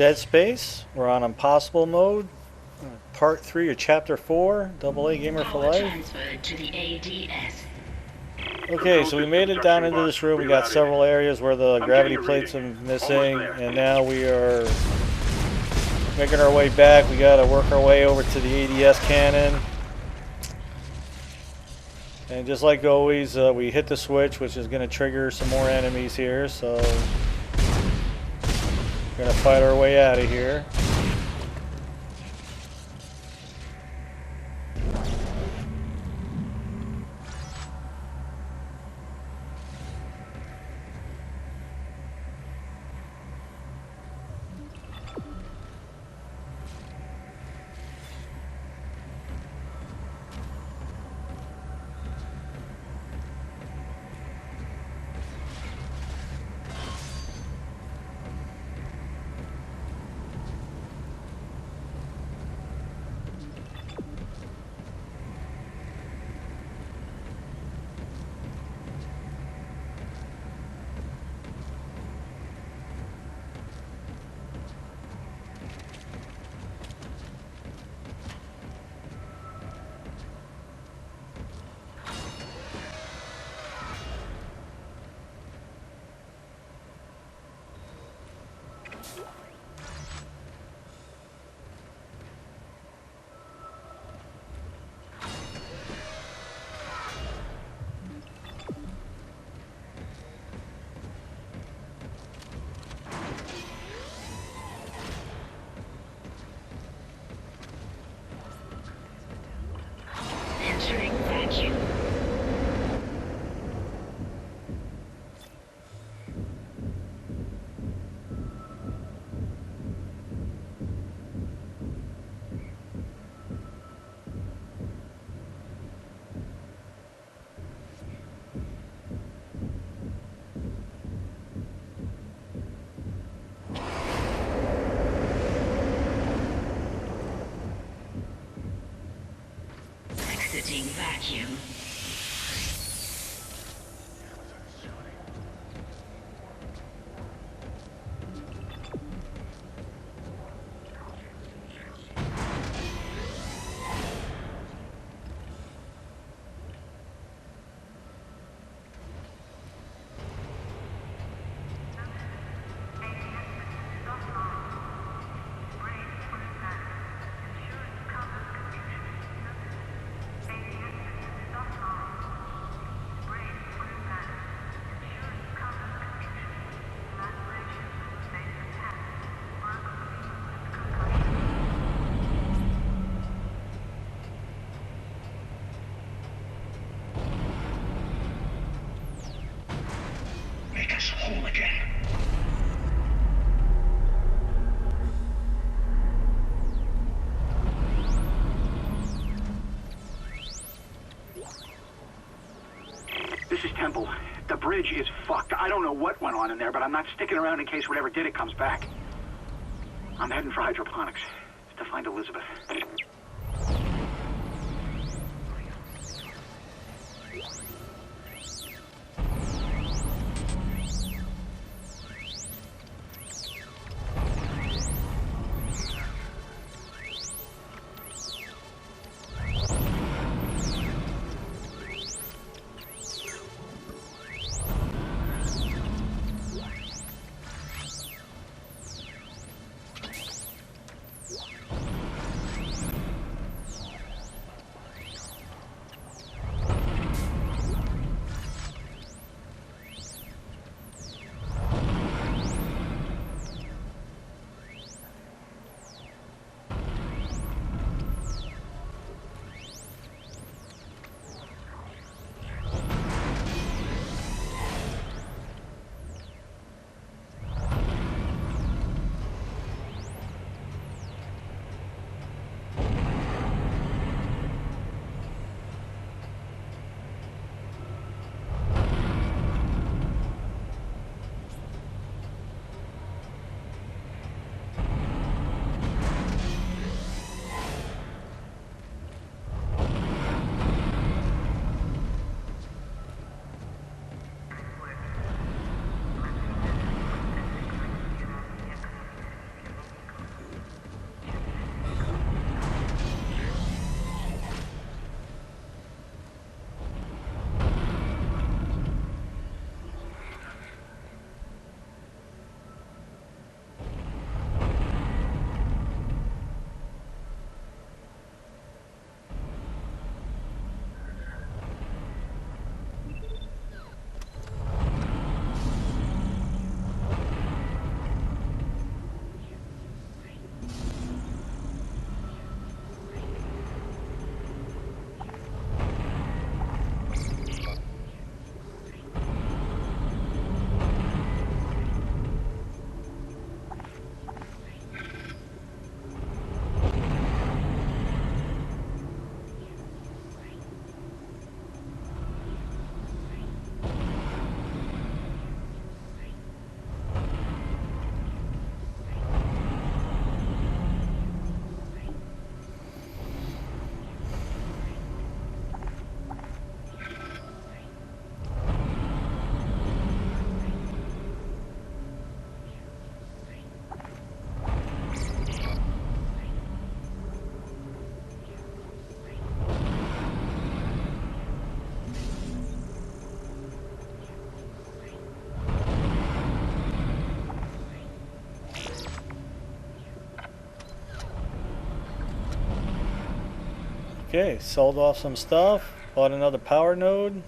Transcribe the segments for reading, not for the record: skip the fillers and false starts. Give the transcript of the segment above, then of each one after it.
Dead Space. We're on Impossible mode. Part 3 of Chapter 4. AA Gamer for Life. Transferred to the ADS. Okay, so we made it down into this room. We got several areas where the gravity plates are missing, and now we are making our way back. We got to work our way over to the ADS cannon. And just like always, we hit the switch, which is going to trigger some more enemies here. So we're going to fight our way out of here. Entering vacuum. Exiting vacuum. Make us whole again. This is Temple. The bridge is fucked. I don't know what went on in there, but I'm not sticking around in case whatever did it comes back. I'm heading for hydroponics to find Elizabeth. Okay, sold off some stuff. Bought another power node.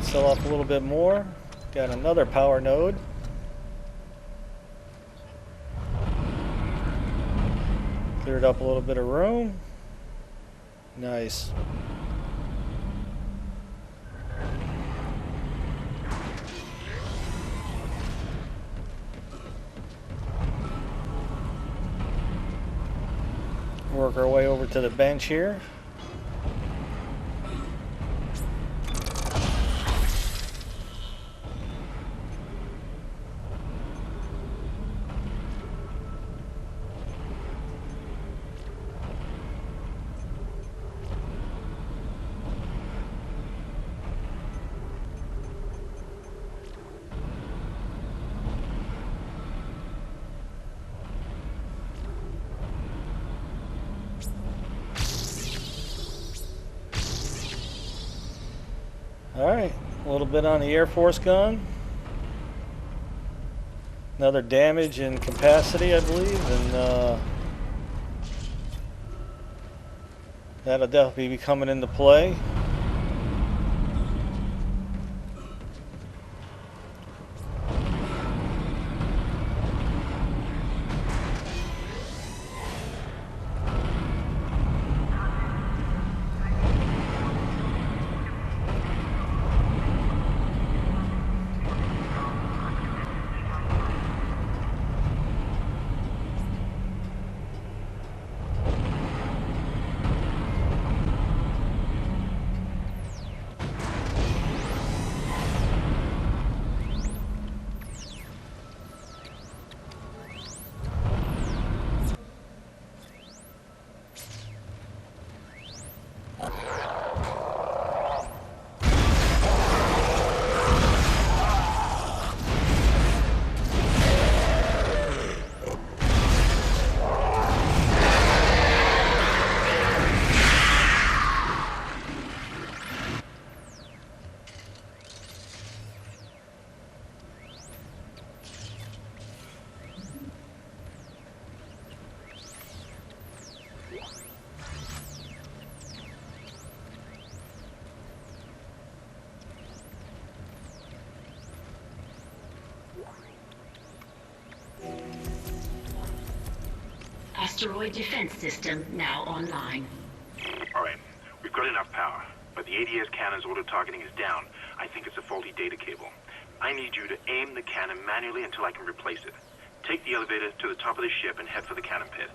Sell off a little bit more. Got another power node. Cleared up a little bit of room. Nice. Work our way over to the bench here. Alright, a little bit on the Air Force gun. Another damage and capacity, I believe, and that'll definitely be coming into play. Asteroid defense system now online. Alright, we've got enough power, but the ADS cannon's auto-targeting is down. I think it's a faulty data cable. I need you to aim the cannon manually until I can replace it. Take the elevator to the top of the ship and head for the cannon pit.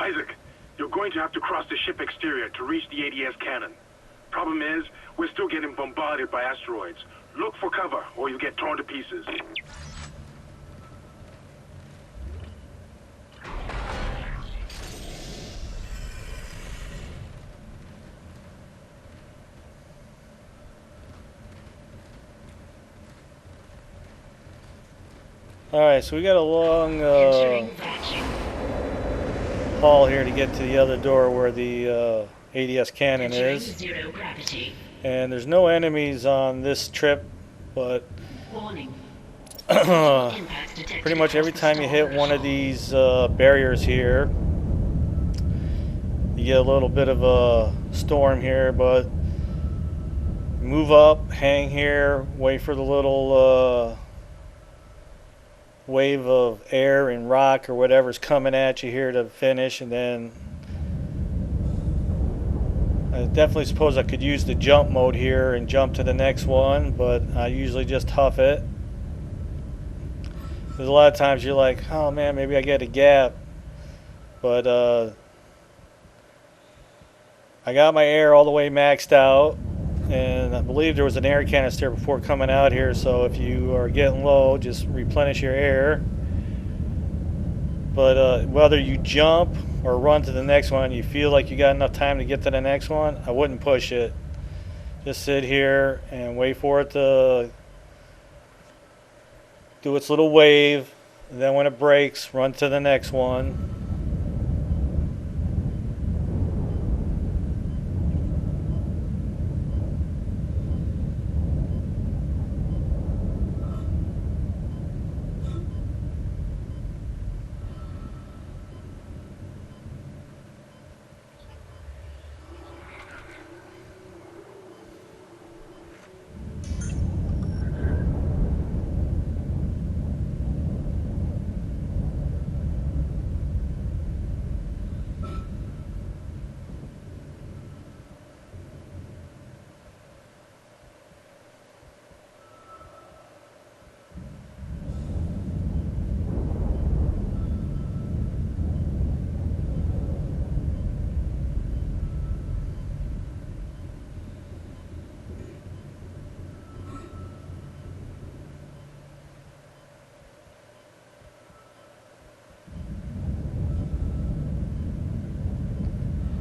Isaac, you're going to have to cross the ship exterior to reach the ADS cannon. Problem is, we're still getting bombarded by asteroids. Look for cover, or you get torn to pieces. Alright, so we got a long Entering vacuum. haul here to get to the other door where the ADS cannon Entering is. zero gravity. And there's no enemies on this trip, but Warning. pretty Impacts detected much every across the time you hit star one of threshold. these barriers here, you get a little bit of a storm here, but move up, hang here, wait for the little wave of air and rock or whatever's coming at you here to finish, and then I definitely suppose I could use the jump mode here and jump to the next one, but I usually just huff it. There's a lot of times you're like, oh man, maybe I get a gap, but I got my air all the way maxed out, and I believe there was an air canister before coming out here, so if you are getting low, just replenish your air. But whether you jump or run to the next one, you feel like you got enough time to get to the next one, I wouldn't push it. Just sit here and wait for it to do its little wave, and then when it breaks, run to the next one.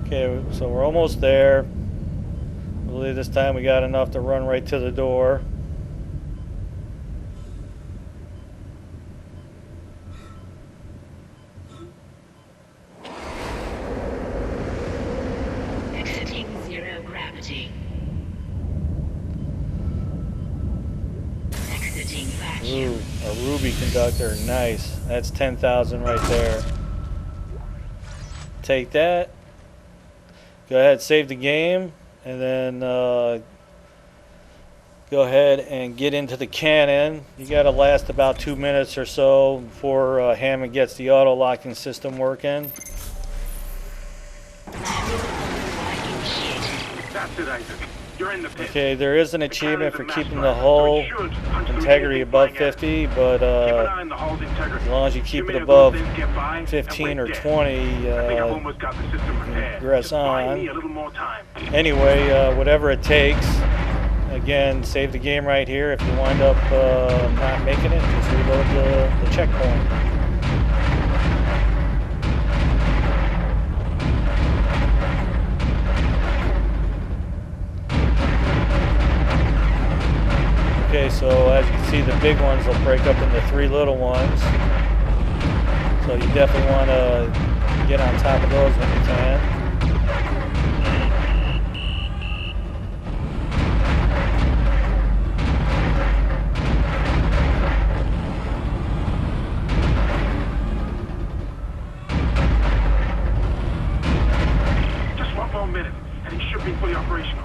Okay, so we're almost there. I believe this time we got enough to run right to the door. Exiting zero gravity. Exiting vacuum. Ooh, a ruby conductor, nice. That's 10,000 right there. Take that. Go ahead, save the game, and then go ahead and get into the cannon. You got to last about 2 minutes or so before Hammond gets the auto locking system working. That's it, Isaac. You're in the pit. Okay, there is an achievement for keeping the hull integrity above 50, but as long as you keep it above 15 or 20, progress on. Anyway, whatever it takes. Again, save the game right here. If you wind up not making it, just reload the checkpoint. Okay, so as you can see, the big ones will break up into 3 little ones. So you definitely want to get on top of those when you can. Just 1 more minute, and it should be fully operational.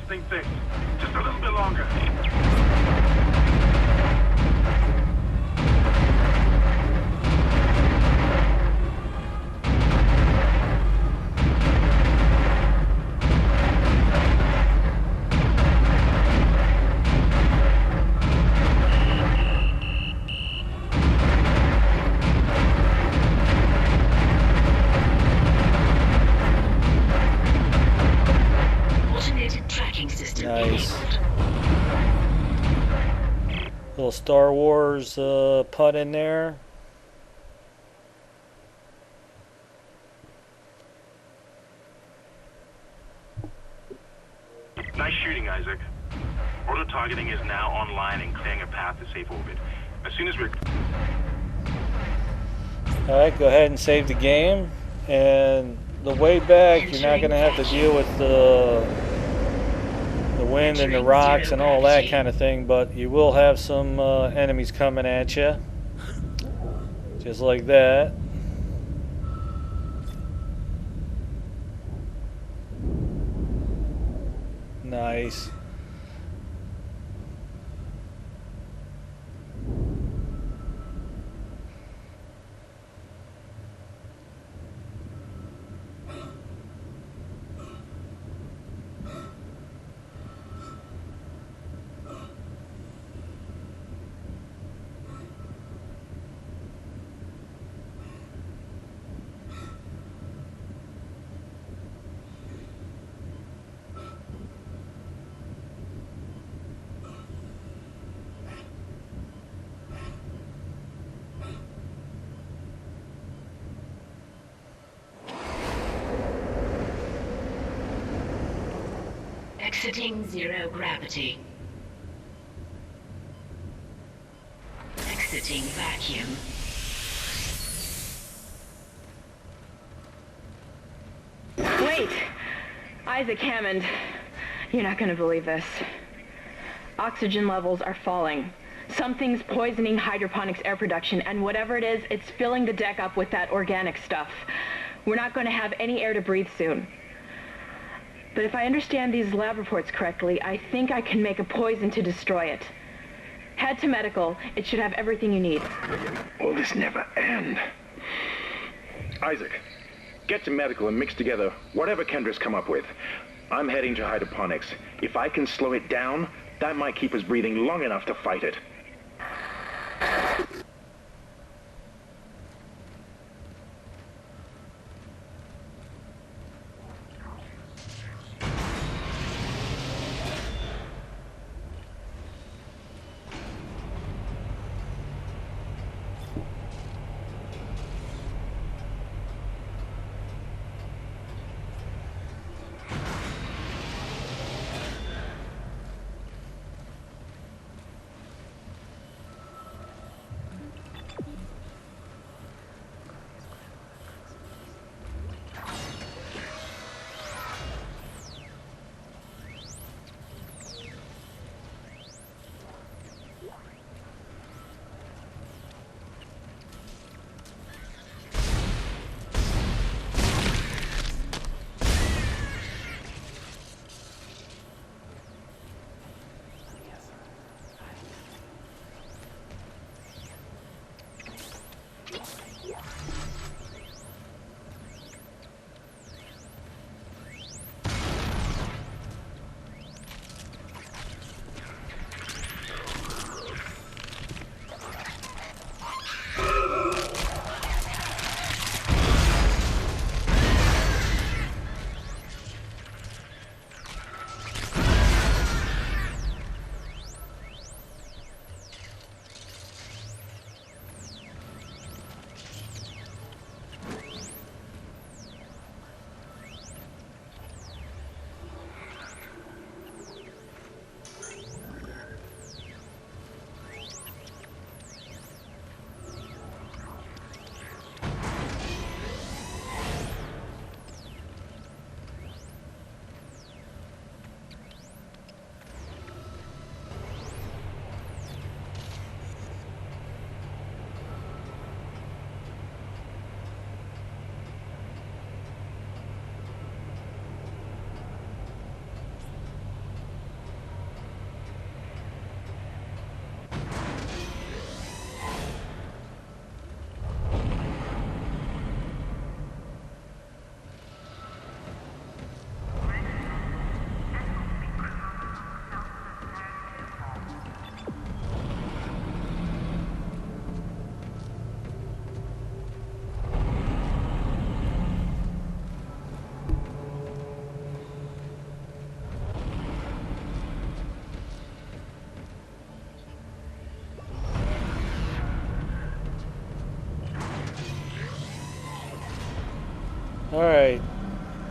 thing fixed. Just a little bit longer. Automated tracking system Nice. enabled. Little Star Wars putt in there. Nice shooting, Isaac. Auto-targeting is now online and clearing a path to safe orbit. As soon as we're... Alright, go ahead and save the game. And the way back, you're not going to have to deal with the wind and the rocks and all that kind of thing, but you will have some enemies coming at you. Just like that. Nice. Exiting zero gravity. Exiting vacuum. Wait! Isaac Hammond, you're not gonna believe this. Oxygen levels are falling. Something's poisoning hydroponics air production, and whatever it is, it's filling the deck up with that organic stuff. We're not gonna have any air to breathe soon. But if I understand these lab reports correctly, I think I can make a poison to destroy it. Head to medical. It should have everything you need. Will this never end? Isaac, get to medical and mix together whatever Kendra's come up with. I'm heading to hydroponics. If I can slow it down, that might keep us breathing long enough to fight it.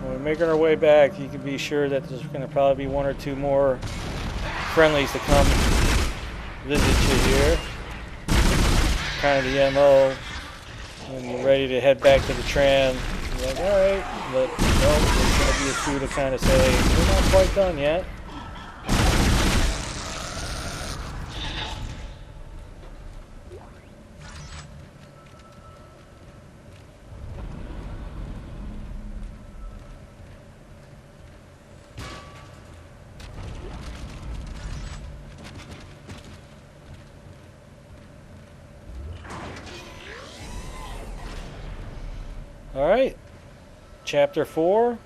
when we're making our way back, you can be sure that there's going to probably be one or two more friendlies to come visit you here. Kind of the MO. When you're ready to head back to the tram, you're like, alright, but no, there's going to be a few to kind of say, we're not quite done yet. Alright, Chapter 4.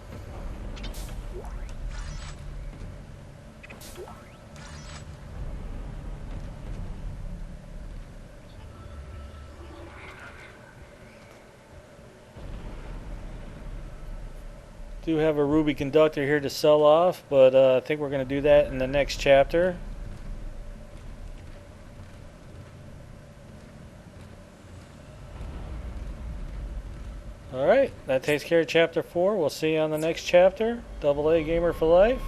Do have a Ruby conductor here to sell off, but I think we're going to do that in the next chapter. Alright, that takes care of Chapter 4. We'll see you on the next chapter. AA Gamer for Life.